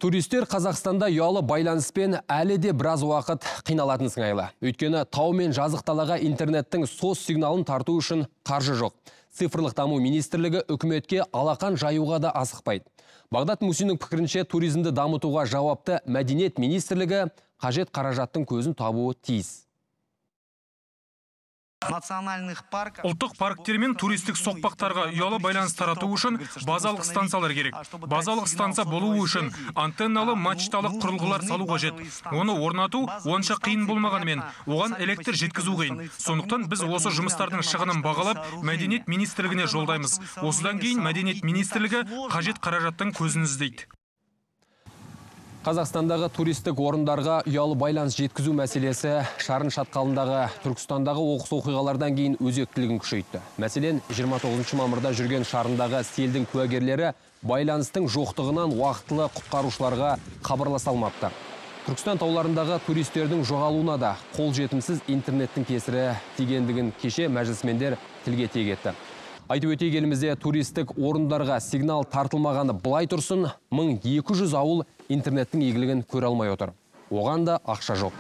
Туристер Қазақстанда ұялы байланыспен әлі де біраз уақыт қиналатын сыңайлы. Өйткені тау мен жазық далаға интернеттің сос сигналын тарту үшін қаржы жоқ. Цифрлық даму министрлігі үкіметке алақан жаюға да асықпайды. Бағдат Мусиннің пікірінше туризмді дамытуға жауапты мәдениет министрлігі қажет қаражаттың көзін табуы тиіс. Ұлттық парктер мен туристік соқпақтарға ұялы байланыс тарату үшін базалық станциялар керек. Базалық станция болу үшін антенналы мачталық құрылғылар салу қажет. Оны орнату онша қиын болмағанымен, оған электр жеткізу қиын. Сондықтан біз осы жұмыстардың шығынын бағалап, мәдениет министрлігіне жолдаймыз. Осыдан кейін мәдениет министрлігі қажет қаражаттың көзін іздейді. Қазақстандағы туристік орындарға ұялы байланыс жеткізу мәселесі шарын шатқалындағы Түркістандағы оқыс оқиғалардан кейін өзектілігін күшейтті. Мәселен, 29 мамырда жүрген шарындағы селдің куәгерлері байланыстың жоқтығынан уақытылы құтқарушыларға хабарласа алмапты. Түркістан тауларындағы туристердің жоғалуына да қол жетімсіз интернеттің кесірі тигендігін кеше мәжілісмендер тілге тиек етті. Айтып өтейік, елімізде туристік орындарға сигнал тартылмағаны былай тұрсын, 1200 ауыл интернеттің игілігін көре алмай отыр. Оған да ақша жоқ.